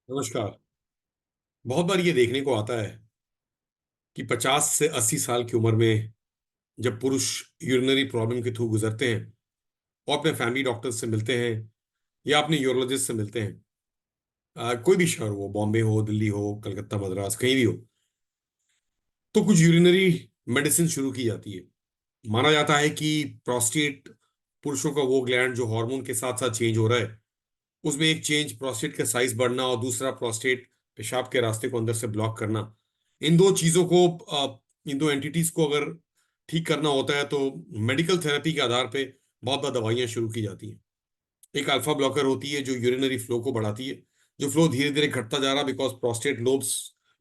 नमस्कार। बहुत बार ये देखने को आता है कि 50 से 80 साल की उम्र में जब पुरुष यूरिनरी प्रॉब्लम के थ्रू गुजरते हैं और अपने फैमिली डॉक्टर से मिलते हैं या अपने यूरोलॉजिस्ट से मिलते हैं, कोई भी शहर हो, बॉम्बे हो, दिल्ली हो, कलकत्ता, मद्रास, कहीं भी हो, तो कुछ यूरिनरी मेडिसिन शुरू की जाती है। माना जाता है कि प्रोस्टेट, पुरुषों का वो ग्लैंड जो हार्मोन के साथ साथ चेंज हो रहा है, उसमें एक चेंज प्रोस्टेट का साइज बढ़ना और दूसरा प्रोस्टेट पेशाब के रास्ते को अंदर से ब्लॉक करना। इन दो चीजों को, इन दो एंटिटीज को अगर ठीक करना होता है तो मेडिकल थेरेपी के आधार पे बहुत बार दवाइयां शुरू की जाती हैं। एक अल्फा ब्लॉकर होती है जो यूरिनरी फ्लो को बढ़ाती है, जो फ्लो धीरे धीरे घटता जा रहा because prostate lobes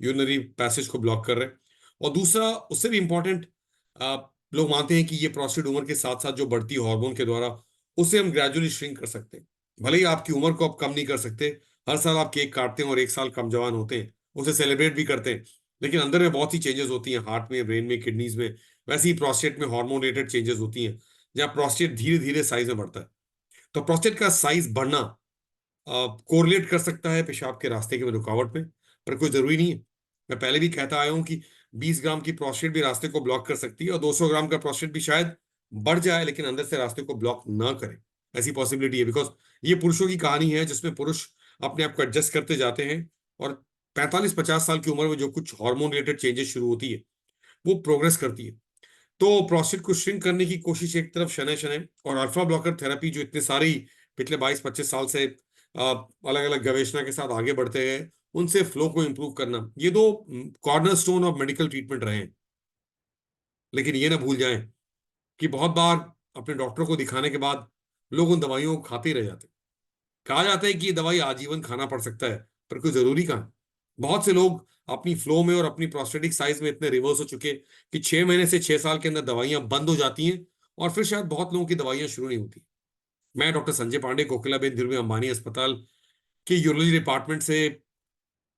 urinary passage को ब्लॉक कर रहे हैं। और दूसरा, उससे भी इंपॉर्टेंट, लोग मानते हैं कि ये प्रोस्टेट उम्र के साथ साथ जो बढ़ती है हार्मोन के द्वारा, उसे हम ग्रेजुअली श्रिंक कर सकते हैं। भले ही आपकी उम्र को आप कम नहीं कर सकते, हर साल आप केक काटते हैं और एक साल कम जवान होते हैं, उसे सेलिब्रेट भी करते हैं, लेकिन अंदर में बहुत सी चेंजेस होती हैं, हार्ट में, ब्रेन में, किडनीज में। वैसे ही प्रोस्टेट में हार्मोन रिलेटेड चेंजेस होती हैं, जहाँ प्रोस्टेट धीरे धीरे साइज में बढ़ता है। तो प्रोस्टेट का साइज बढ़ना कोरिलेट कर सकता है पेशाब के रास्ते के रुकावट में, पर कोई जरूरी नहीं है। मैं पहले भी कहता आया हूं कि 20 ग्राम की प्रोस्टेट भी रास्ते को ब्लॉक कर सकती है और 200 ग्राम का प्रोस्टेट भी शायद बढ़ जाए लेकिन अंदर से रास्ते को ब्लॉक ना करे। ऐसी पॉसिबिलिटी है, बिकॉज ये पुरुषों की कहानी है जिसमें पुरुष अपने आप को एडजस्ट करते जाते हैं और 45-50 साल की उम्र में जो कुछ हार्मोन रिलेटेड चेंजेस शुरू होती है, वो प्रोग्रेस करती है। तो प्रोस्टेट को श्रिंक करने की कोशिश एक तरफ शनै शनै, और अल्फा ब्लॉकर थेरेपी जो इतने सारी पिछले 22-25 साल से अलग अलग गवेषणा के साथ आगे बढ़ते गए, उनसे फ्लो को इंप्रूव करना, ये दो corner stone of medical treatment रहे हैं। लेकिन ये ना भूल जाएं कि बहुत बार अपने डॉक्टर को दिखाने के बाद लोग उन दवाइयों को खाते ही रह जाते हैं। कहा जाता है कि ये दवाई आजीवन खाना पड़ सकता है, पर कोई जरूरी कहाँ है? बहुत से लोग अपनी फ्लो में और अपनी प्रोस्टेटिक साइज में इतने रिवर्स हो चुके कि 6 महीने से 6 साल के अंदर दवाइयां बंद हो जाती हैं और फिर शायद बहुत लोगों की दवाइयां शुरू नहीं होती। मैं डॉक्टर संजय पांडे, कोकिलाबेन धीरूभाई अंबानी अस्पताल के यूरोलॉजी डिपार्टमेंट से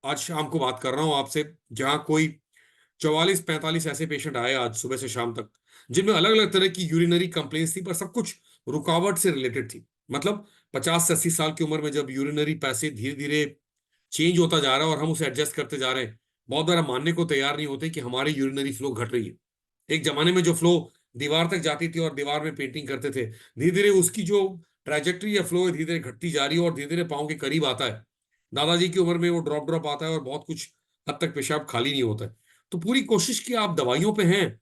आज शाम को बात कर रहा हूं आपसे, जहां कोई 44-45 ऐसे पेशेंट आए आज सुबह से शाम तक, जिनमें अलग अलग तरह की यूरिनरी कंप्लेंट्स थी, पर सब कुछ रुकावट से रिलेटेड थी। मतलब 50 से 80 साल की उम्र में जब यूरिनरी पैसे धीरे धीरे चेंज होता जा रहा है और हम उसे एडजस्ट करते जा रहे हैं, बहुत बार हम मानने को तैयार नहीं होते कि हमारी यूरिनरी फ्लो घट रही है। एक जमाने में जो फ्लो दीवार तक जाती थी और दीवार में पेंटिंग करते थे, धीरे धीरे उसकी जो ट्रैजेक्टरी या फ्लो धीरे धीरे घटती जा रही है और धीरे धीरे पाँव के करीब आता है। दादाजी की उम्र में वो ड्रॉप ड्रॉप आता है और बहुत कुछ हद तक पेशाब खाली नहीं होता है। तो पूरी कोशिश की आप दवाइयों पे हैं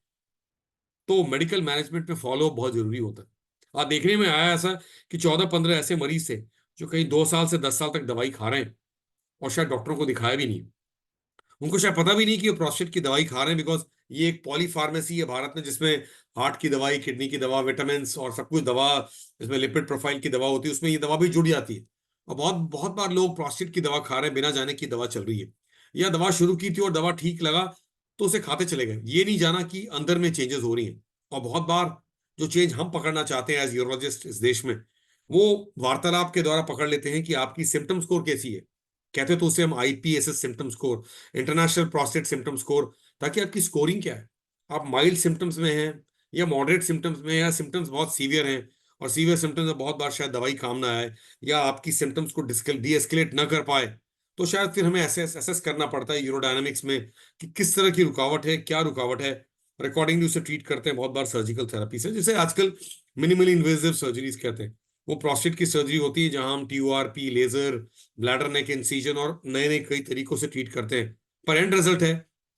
तो मेडिकल मैनेजमेंट में फॉलो बहुत जरूरी होता है। आज देखने में आया ऐसा कि 14-15 ऐसे मरीज थे जो कहीं 2 साल से 10 साल तक दवाई खा रहे हैं और शायद डॉक्टरों को दिखाया भी नहीं। उनको शायद पता भी नहीं कि वो प्रोस्टेट की दवाई खा रहे हैं, बिकॉज ये एक पॉली फार्मेसी है भारत में, जिसमें हार्ट की दवाई, किडनी की दवा, विटामिन और सब कुछ दवा, इसमें लिपिड प्रोफाइल की दवा होती है, उसमें ये दवा भी जुड़ जाती है। और बहुत बहुत बार लोग प्रोस्टेट की दवा खा रहे हैं बिना जाने की दवा चल रही है, या दवा शुरू की थी और दवा ठीक लगा तो उसे खाते चले गए, ये नहीं जाना कि अंदर में चेंजेस हो रही हैं। और बहुत बार जो चेंज हम पकड़ना चाहते हैं एज यूरोलॉजिस्ट इस देश में, वो वार्तालाप के द्वारा पकड़ लेते हैं कि आपकी सिम्टम स्कोर कैसी है। कहते तो उसे हम IPSS symptom score, international prostate symptom score, ताकि आपकी स्कोरिंग क्या है, आप माइल्ड सिम्टम्स में हैं या मॉडरेट सिम्टम्स में, या सिम्टम्स बहुत सीवियर हैं और सीवियर सिम्टम्स में बहुत बार शायद दवाई काम ना आए, या आपकी सिम्टम्स को डी एस्केलेट ना कर पाए, तो शायद फिर हमें एसेस करना पड़ता है यूरोडायनामिक्स में कि किस तरह की रुकावट है, क्या रुकावट है। अकॉर्डिंगली उसे ट्रीट करते हैं बहुत बार सर्जिकल थेरेपी से, जिसे आजकल मिनिमली इन्वेजिव सर्जरीज कहते हैं। वो प्रोस्टेट की सर्जरी होती है जहां हम टीओआरपी, लेजर, ब्लैडर नेक इंसिजन और नए नए कई तरीकों से ट्रीट करते हैं, पर एंड रिजल्ट है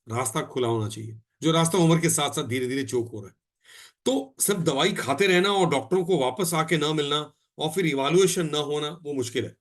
रास्ता खुला होना चाहिए, जो रास्ता उम्र के साथ साथ धीरे धीरे चोक हो रहा है। तो सिर्फ दवाई खाते रहना और डॉक्टरों को वापस आके ना मिलना और फिर इवालुएशन ना होना, वो मुश्किल है।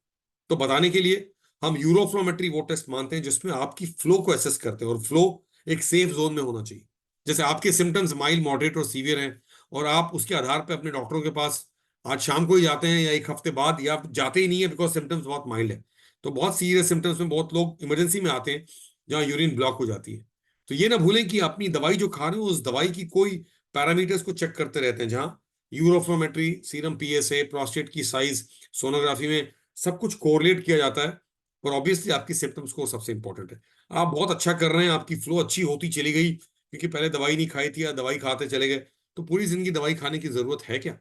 तो बताने के लिए हम यूरोफ्लोमेट्री वो टेस्ट मानते हैं जिसमें आपकी फ्लो को एसेस करते हैं, और फ्लो एक सेफ जोन में होना चाहिए। जैसे आपके सिम्टम्स माइल्ड, मॉडरेट और सीवियर हैं और आप उसके आधार पर अपने डॉक्टरों के पास आज शाम को ही जाते हैं या एक हफ्ते बाद, या आप जाते ही नहीं है बिकॉज सिम्टम्स बहुत माइल्ड है, तो बहुत सीरियस सिम्टम्स में बहुत लोग इमरजेंसी में आते हैं जहाँ यूरिन ब्लॉक हो जाती है। तो ये ना भूलें कि अपनी दवाई जो खा रहे हो उस दवाई की कोई पैरामीटर्स को चेक करते रहते हैं, जहाँ यूरोफ्लोमेट्री, सीरम पीएसए, प्रोस्टेट की साइज, सोनोग्राफी में सब कुछ कोरिलेट किया जाता है। और ऑब्वियसली आपकी सिम्टम स्कोर सबसे इंपॉर्टेंट है। आप बहुत अच्छा कर रहे हैं, आपकी फ्लो अच्छी होती चली गई क्योंकि पहले दवाई नहीं खाई थी या दवाई खाते चले गए, तो पूरी जिंदगी दवाई खाने की जरूरत है क्या?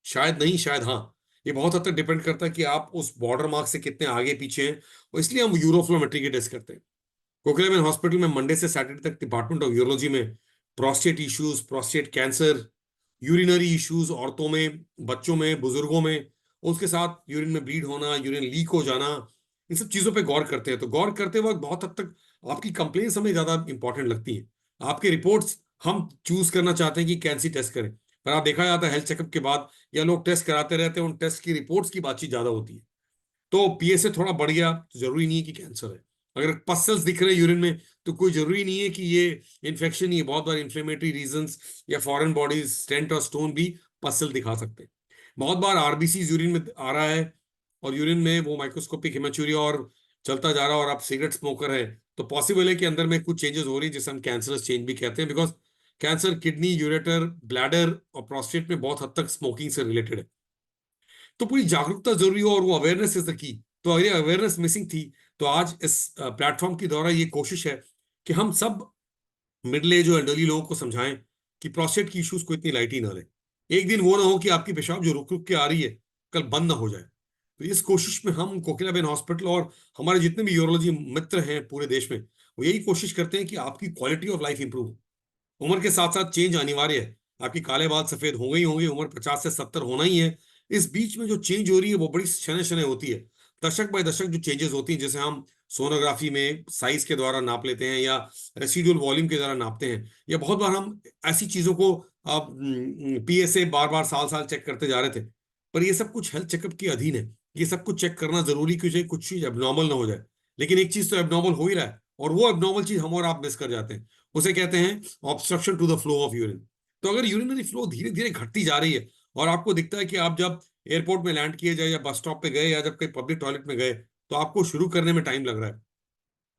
शायद नहीं, शायद हाँ। ये बहुत हद तक डिपेंड करता है कि आप उस बॉर्डर मार्क से कितने आगे पीछे हैं, और इसलिए हम यूरोफ्लोमेट्री के टेस्ट करते हैं। कोकिलाबेन हॉस्पिटल में मंडे से सैटरडे तक डिपार्टमेंट ऑफ यूरोलॉजी में prostate issues, prostate cancer, urinary issues औरतों में, बच्चों में, बुजुर्गों में, और उसके साथ यूरिन में ब्लीड होना, यूरिन लीक हो जाना, इन सब चीजों पे गौर करते हैं। तो गौर करते वक्त बहुत हद तक आपकी कंप्लेंट्स हमें ज्यादा इंपॉर्टेंट लगती हैं। आपके रिपोर्ट्स हम चूज करना चाहते हैं कि कैन सी टेस्ट करें, पर आप देखा जाता है हेल्थ चेकअप के बाद या लोग टेस्ट कराते रहते हैं, उन टेस्ट की रिपोर्ट्स की बातचीत ज्यादा होती है। तो पीएसए थोड़ा बढ़ गया तो जरूरी नहीं है कि कैंसर है। अगर पसल्स दिख रहे हैं यूरिन में तो कोई जरूरी नहीं है कि ये इन्फेक्शन ही है। बहुत बार इन्फ्लेमेटरी रीजंस या फॉरेन बॉडीज, स्टेंट और स्टोन भी पसल दिखा सकते हैं। बहुत बार आरबीसी यूरिन में आ रहा है और यूरिन में वो माइक्रोस्कोपिक हेमेचूरिया और चलता जा रहा है और आप सिगरेट स्मोकर है, तो पॉसिबल है कि अंदर में कुछ चेंजेस हो रही है जिसे हम कैंसरस चेंज भी कहते हैं। Because cancer kidney, ureter, bladder और प्रोस्टेट में बहुत हद तक स्मोकिंग से रिलेटेड है। तो पूरी जागरूकता जरूरी हो और वो अवेयरनेस इज द की। तो अगर अवेयरनेस मिसिंग थी, तो आज इस प्लेटफॉर्म के द्वारा ये कोशिश है कि हम सब मिडिल एज और एल्डरली लोगों को समझाएं कि प्रोस्टेट की इश्यूज को इतनी लाइटली ना लें। एक दिन वो ना हो कि आपकी पेशाब जो रुक रुक के आ रही है कल बंद ना हो जाए। तो इस कोशिश में हम कोकिलाबेन हॉस्पिटल और हमारे जितने भी यूरोलॉजी मित्र हैं पूरे देश में, वो यही कोशिश करते हैं कि आपकी क्वालिटी ऑफ लाइफ इंप्रूव हो। उम्र के साथ साथ चेंज अनिवार्य है। आपकी काले बाल सफेद हो गई होंगे, उम्र 50 से 70 होना ही है। इस बीच में जो चेंज हो रही है वो बड़ी शनय शनय होती है। दशक बाय दशक जो चेंजेस होती हैं, जैसे हम सोनोग्राफी में साइज के द्वारा नाप लेते हैं या रेसिडुअल वॉल्यूम के द्वारा नापते हैं, या बहुत बार हम ऐसी चीजों को पीएसए बार बार साल साल चेक करते जा रहे थे। पर ये सब कुछ हेल्थ चेकअप के अधीन है। ये सब कुछ चेक करना जरूरी क्यों चाहिए, कुछ चीज एबनॉर्मल ना हो जाए। लेकिन एक चीज तो एबनॉर्मल हो ही रहा है, और वो एबनॉर्मल चीज हम और आप मिस कर जाते हैं। उसे कहते हैं obstruction to the flow of urine. तो अगर यूरिनरी फ्लो धीरे धीरे घटती जा रही है और आपको दिखता है कि आप जब एयरपोर्ट में लैंड किए जाए या बस स्टॉप पे गए या जब कहीं पब्लिक टॉयलेट में गए तो आपको शुरू करने में टाइम लग रहा है,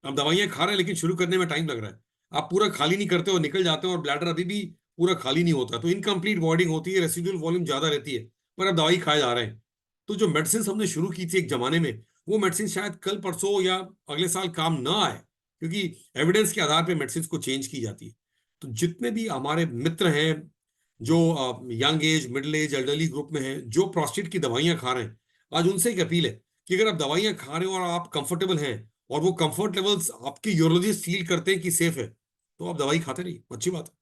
आप दवाइयां खा रहे हैं लेकिन शुरू करने में टाइम लग रहा है, आप पूरा खाली नहीं करते और निकल जाते हो और ब्लैडर अभी भी पूरा खाली नहीं होता, तो इनकम्प्लीट वार्डिंग होती है, रेसिडुअल वॉल्यूम ज्यादा रहती है, पर अब दवाई खाए जा रहे हैं। तो जो मेडिसिन हमने शुरू की थी एक जमाने में, वो मेडिसिन शायद कल परसों या अगले साल काम ना आए, क्योंकि एविडेंस के आधार पर मेडिसिन को चेंज की जाती है। तो जितने भी हमारे मित्र हैं जो young age, middle age, elderly group में हैं, जो प्रोस्टेट की दवाइयां खा रहे हैं, आज उनसे एक अपील है कि अगर आप दवाइयां खा रहे हो और आप कंफर्टेबल हैं और वो कंफर्ट लेवल्स आपके यूरोलॉजिस्ट फील करते हैं कि सेफ है, तो आप दवाई खाते रहिए, अच्छी बात है।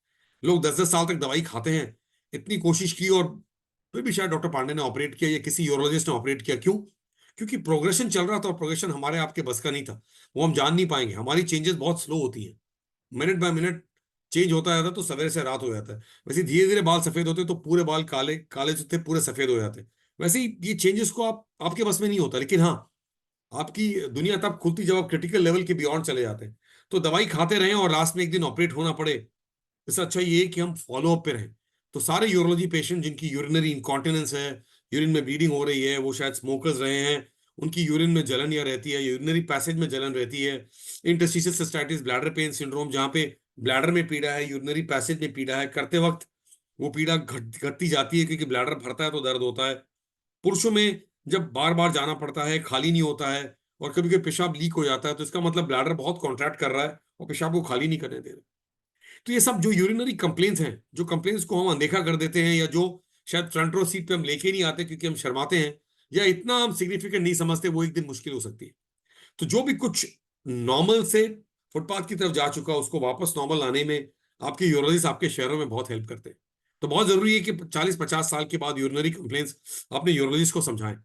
लोग 10-10 साल तक दवाई खाते हैं, इतनी कोशिश की और फिर भी शायद डॉक्टर पांडे ने ऑपरेट किया या किसी यूरोलॉजिस्ट ने ऑपरेट किया। क्यों? क्योंकि प्रोग्रेशन चल रहा था और प्रोग्रेशन हमारे आपके बस का नहीं था, वो हम जान नहीं पाएंगे। हमारी चेंजेस बहुत स्लो होती हैं, मिनट बाय मिनट चेंज होता जाता है, तो सवेरे से रात हो जाता है। वैसे धीरे धीरे बाल सफेद होते तो पूरे बाल काले काले जो थे पूरे सफेद हो जाते। वैसे ही ये चेंजेस को आप आपके बस में नहीं होता, लेकिन हाँ, आपकी दुनिया तब खुलती जब आप क्रिटिकल लेवल के बियॉन्ड चले जाते हैं। तो दवाई खाते रहें और लास्ट में एक दिन ऑपरेट होना पड़े, इससे अच्छा ये है कि हम फॉलो अप पे रहें। तो सारे यूरोलॉजी पेशेंट जिनकी यूरिनरी इंकॉन्टिनेंस है, यूरिन में ब्लीडिंग हो रही है, वो शायद स्मोकर्स रहे हैं, उनकी यूरिन में जलन या रहती है, यूरिनरी पैसेज में जलन रहती है, interstitial cystitis, bladder pain syndrome, जहाँ पे ब्लैडर में पीड़ा है, यूरिनरी पैसेज में पीड़ा है, करते वक्त वो पीड़ा घटती जाती है क्योंकि ब्लैडर भरता है तो दर्द होता है। पुरुषों में जब बार बार जाना पड़ता है, खाली नहीं होता है और कभी कभी पेशाब लीक हो जाता है, तो इसका मतलब ब्लैडर बहुत कॉन्ट्रैक्ट कर रहा है और पेशाब को खाली नहीं करने दे रहा। तो ये सब जो यूरिनरी कंप्लेंट्स हैं, जो कंप्लेंट्स को हम अनदेखा कर देते हैं या जो शायद फ्रंट रो सीट पे हम लेके नहीं आते क्योंकि हम शर्माते हैं या इतना हम सिग्निफिकेंट नहीं समझते, वो एक दिन मुश्किल हो सकती है। तो जो भी कुछ नॉर्मल से फुटपाथ की तरफ जा चुका उसको वापस नॉर्मल लाने में आपके यूरोलॉजिस्ट आपके शहरों में बहुत हेल्प करते हैं। तो बहुत जरूरी है कि 40-50 साल के बाद यूरिनरी कंप्लेंट्स अपने यूरोलॉजिस्ट को समझाएं।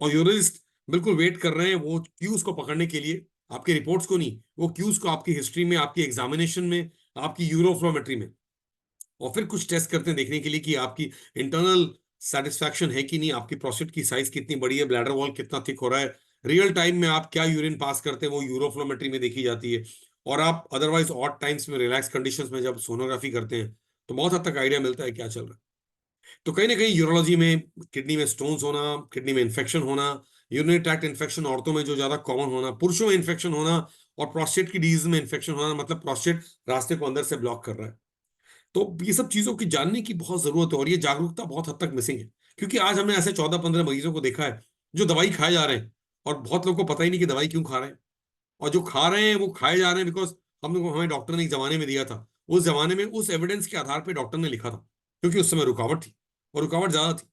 और यूरोलॉजिस्ट बिल्कुल वेट कर रहे हैं वो क्यूज को पकड़ने के लिए, आपके रिपोर्ट्स को नहीं, वो क्यूज को आपकी हिस्ट्री में, आपकी एग्जामिनेशन में, आपकी यूरोफ्लोमेट्री में, और फिर कुछ टेस्ट करते हैं देखने के लिए कि आपकी इंटरनल सेटिस्फैक्शन है कि नहीं, आपकी प्रोस्टेट की साइज कितनी बड़ी है, ब्लैडर वॉल कितना थिक हो रहा है, रियल टाइम में आप क्या यूरिन पास करते हैं वो यूरोफ्लोमेट्री में देखी जाती है। और आप अदरवाइज ऑड टाइम्स में, रिलैक्स कंडीशंस में जब सोनोग्राफी करते हैं तो बहुत हद तक आइडिया मिलता है क्या चल रहा है। तो कहीं ना कहीं यूरोलॉजी में किडनी में स्टोन्स होना, किडनी में इन्फेक्शन होना, यूरिनरी ट्रैक्ट इन्फेक्शन औरतों में जो ज्यादा कॉमन होना, पुरुषों में इन्फेक्शन होना, और प्रोस्टेट की डिजीज में इन्फेक्शन होना, मतलब प्रोस्टेट रास्ते को अंदर से ब्लॉक कर रहा है। तो ये सब चीजों की जानने की बहुत जरूरत है और ये जागरूकता बहुत हद तक मिसिंग है। क्योंकि आज हमने ऐसे 14-15 मरीजों को देखा है जो दवाई खाए जा रहे हैं और बहुत लोगों को पता ही नहीं कि दवाई क्यों खा रहे हैं, और जो खा रहे हैं वो खाए जा रहे हैं बिकॉज हमें डॉक्टर ने एक जमाने में दिया था। उस जमाने में उस एविडेंस के आधार पर डॉक्टर ने लिखा था क्योंकि उस समय रुकावट थी और रुकावट ज्यादा थी।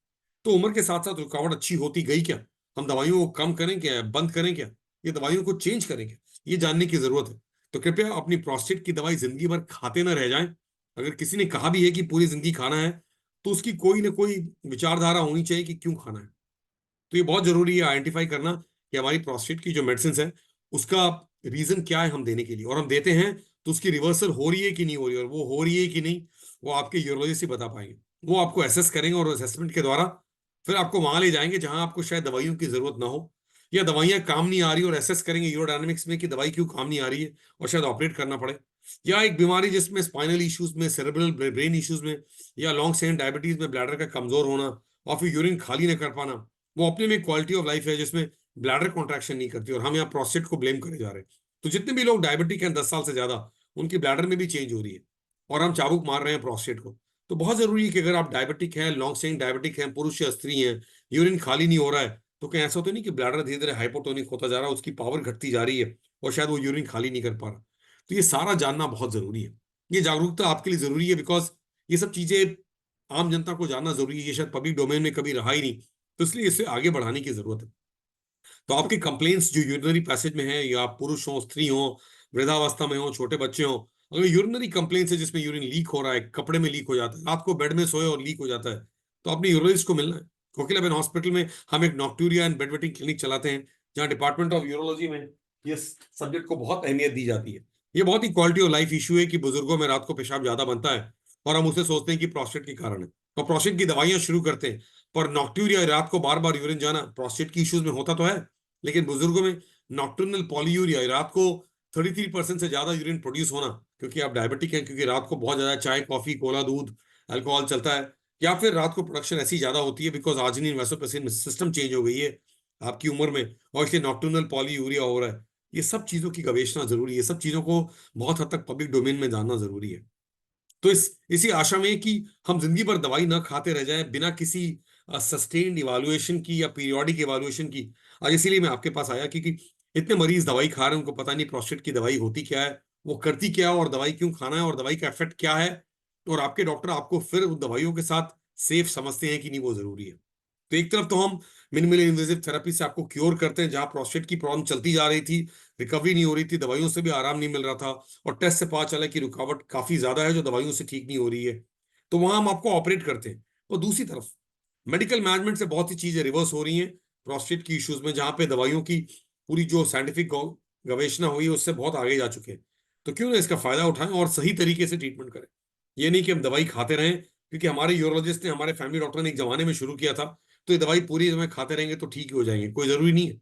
तो उम्र के साथ साथ रुकावट अच्छी होती गई क्या? हम दवाइयों को कम करें क्या, बंद करें क्या, ये दवाइयों को चेंज करें क्या? ये जानने की जरूरत है। तो कृपया अपनी प्रोस्टेट की दवाई जिंदगी भर खाते ना रह जाएं। अगर किसी ने कहा भी है कि पूरी जिंदगी खाना है, तो उसकी कोई ना कोई विचारधारा होनी चाहिए कि क्यों खाना है। तो ये बहुत जरूरी है आइडेंटिफाई करना कि हमारी प्रोस्टेट की जो मेडिसिन है, उसका रीजन क्या है हम देने के लिए, और हम देते हैं तो उसकी रिवर्सल हो रही है कि नहीं हो रही है, और वो हो रही है कि नहीं, वो आपके यूरोलॉजिस्ट ही बता पाएंगे। वो आपको असेस करेंगे और असेसमेंट के द्वारा फिर आपको वहां ले जाएंगे जहां आपको शायद दवाइयों की जरूरत ना हो, या दवाइयां काम नहीं आ रही, और असेस करेंगे यूरोडायनेमिक्स में कि दवाई क्यों काम नहीं आ रही है और शायद ऑपरेट करना पड़े। या एक बीमारी जिसमें स्पाइनल इश्यूज में, सेरेब्रल ब्रेन इश्यूज में, या लॉन्ग स्टेन डायबिटीज में ब्लैडर का कमजोर होना और फिर यूरिन खाली न कर पाना, वो अपने में क्वालिटी ऑफ लाइफ है जिसमें ब्लैडर कॉन्ट्रैक्शन नहीं करती, और हम यहाँ प्रोस्टेट को ब्लेम करे जा रहे हैं। तो जितने भी लोग डायबिटिक हैं 10 साल से ज्यादा, उनकी ब्लैडर में भी चेंज हो रही है, और हम चाबुक मार रहे हैं प्रोस्टेट को। तो बहुत जरूरी है कि अगर आप डायबिटिक हैं, लॉन्ग स्टेइंग डायबिटिक हैं, पुरुष या स्त्री हैं, यूरिन खाली नहीं हो रहा है, तो कहीं ऐसा तो नहीं कि ब्लैडर धीरे धीरे हाइपोटोनिक होता जा रहा है, उसकी पावर घटती जा रही है, और शायद वो यूरिन खाली नहीं कर पा रहा। तो ये सारा जानना बहुत जरूरी है। ये जागरूकता आपके लिए जरूरी है, बिकॉज ये सब चीजें आम जनता को जानना जरूरी है। ये शायद पब्लिक डोमेन में कभी रहा ही नहीं, तो इसलिए इसे आगे बढ़ाने की जरूरत है। तो आपके कंप्लेंट्स जो यूरिनरी पैसेज में है, या पुरुष हो, स्त्री हो, वृद्धावस्था में हो, छोटे बच्चे हो, अगर यूरिनरी कंप्लेंट्स है जिसमें यूरिन लीक हो रहा है, कपड़े में लीक हो जाता है, रात को बेड में सोए और लीक हो जाता है, तो अपने यूरोलॉजिस्ट को मिलना है। कोकिलाबेन हॉस्पिटल में हम एक नॉक्टूरिया एंड बेड वेटिंग क्लिनिक चलाते हैं, जहाँ डिपार्टमेंट ऑफ यूरोलॉजी में ये सब्जेक्ट को बहुत अहमियत दी जाती है। ये बहुत ही क्वालिटी ऑफ लाइफ इशू है कि बुजुर्गों में रात को पेशाब ज्यादा बनता है, और हम उसे सोचते हैं कि प्रोस्टेट के कारण है, और प्रोस्टेट की दवाइयां शुरू करते हैं। पर नॉक्टूरिया, रात को बार बार यूरिन जाना, प्रोस्टेट की इश्यूज में होता तो है, लेकिन बुजुर्गों में नॉक्टर्नल पॉलीयूरिया, रात को 33% से ज्यादा यूरिन प्रोड्यूस होना, क्योंकि आप डायबिटिक हैं, क्योंकि रात को बहुत ज्यादा चाय, कॉफी, कोला, दूध, अल्कोहल चलता है, या फिर रात को प्रोडक्शन ऐसी ज्यादा होती है because arginine vasopressin system change हो गई है आपकी उम्र में, और इसलिए नॉक्टर्नल पॉलीयूरिया हो रहा है। ये सब चीजों की गवेषणा जरूरी है, ये सब चीजों को बहुत हद तक पब्लिक डोमेन में जानना जरूरी है। तो इसी आशा में कि हम जिंदगी भर दवाई ना खाते रह जाएं बिना किसी सस्टेन्ड इवालुएशन की या पीरियोडिक इवालुएशन की। आज इसीलिए मैं आपके पास आया, क्योंकि इतने मरीज दवाई खा रहे हैं, उनको पता नहीं प्रोस्टेट की दवाई होती क्या है, वो करती क्या है, और दवाई क्यों खाना है, और दवाई का इफेक्ट क्या है, और आपके डॉक्टर आपको फिर उन दवाइयों के साथ सेफ समझते हैं कि नहीं, वो जरूरी है। तो एक तरफ तो हम मिनिमली इन्वेजिव थेरेपी से आपको क्योर करते हैं, जहां प्रोस्टेट की प्रॉब्लम चलती जा रही थी, रिकवरी नहीं हो रही थी, दवाइयों से भी आराम नहीं मिल रहा था, और टेस्ट से पता चला कि रुकावट काफी ज्यादा है जो दवाइयों से ठीक नहीं हो रही है, तो वहां हम आपको ऑपरेट करते हैं। और दूसरी तरफ मेडिकल मैनेजमेंट से बहुत सी चीजें रिवर्स हो रही हैं प्रोस्टेट की इश्यूज में, जहां पे दवाइयों की पूरी जो साइंटिफिक गवेषणा हुई है उससे बहुत आगे जा चुके हैं। तो क्यों ना इसका फायदा उठाएं और सही तरीके से ट्रीटमेंट करें। ये नहीं कि हम दवाई खाते रहें, क्योंकि हमारे यूरोलॉजिस्ट ने, हमारे फैमिली डॉक्टर ने एक जमाने में शुरू किया था, तो ये दवाई पूरी समय खाते रहेंगे तो ठीक ही हो जाएंगे, कोई जरूरी नहीं है।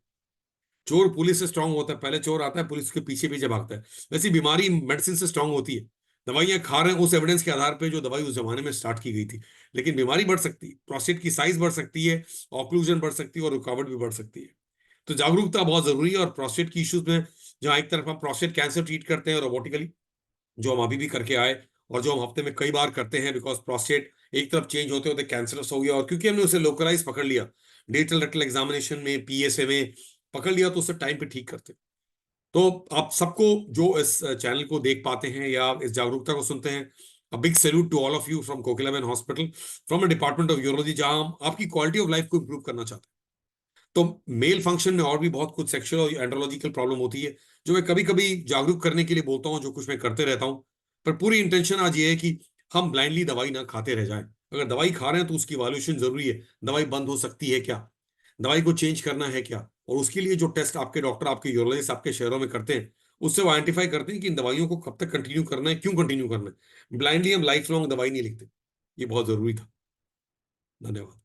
चोर पुलिस से स्ट्रांग होता है, पहले चोर आता है, पुलिस के पीछे पीछे भागता है। वैसी बीमारी मेडिसिन से स्ट्रांग होती है। दवाइयां खा रहे हैं उस एविडेंस के आधार पे जो दवाई उस जमाने में स्टार्ट की गई थी, लेकिन बीमारी बढ़ सकती है, प्रोस्टेट की साइज बढ़ सकती है, ऑक्लूजन बढ़ सकती है, और रुकावट भी बढ़ सकती है। तो जागरूकता बहुत जरूरी है। और प्रोस्टेट की इश्यूज में जहां एक तरफ हम प्रोस्टेट कैंसर ट्रीट करते हैं रोबोटिकली, जो हम अभी भी करके आए, और जो हम हफ्ते में कई बार करते हैं, बिकॉज प्रोस्टेट एक तरफ चेंज होते होते कैंसरस हो गया, और क्योंकि हमने उसे लोकलाइज पकड़ लिया, डिजिटल रेक्टल एग्जामिनेशन में, पीएसए में पकड़ लिया, तो उसे टाइम पे ठीक करते हैं। तो आप सबको जो इस चैनल को देख पाते हैं या इस जागरूकता को सुनते हैं, a big salute to all of you from Kokilaben hospital, from a department of urology, जहां हम आपकी क्वालिटी ऑफ लाइफ को इंप्रूव करना चाहते हैं। तो मेल फंक्शन में और भी बहुत कुछ सेक्सुअल और एंड्रोलॉजिकल प्रॉब्लम होती है, जो मैं कभी कभी जागरूक करने के लिए बोलता हूँ, जो कुछ मैं करते रहता हूँ। पर पूरी इंटेंशन आज ये है कि हम ब्लाइंडली दवाई ना खाते रह जाएं। अगर दवाई खा रहे हैं तो उसकी इवैल्यूएशन जरूरी है, दवाई बंद हो सकती है क्या, दवाई को चेंज करना है क्या, और उसके लिए जो टेस्ट आपके डॉक्टर, आपके यूरोलॉजिस्ट आपके शहरों में करते हैं, उससे वो आइडेंटिफाई करते हैं कि इन दवाइयों को कब तक कंटिन्यू करना है, क्यों कंटिन्यू करना है। ब्लाइंडली हम लाइफ लॉन्ग दवाई नहीं लिखते। ये बहुत जरूरी था। धन्यवाद।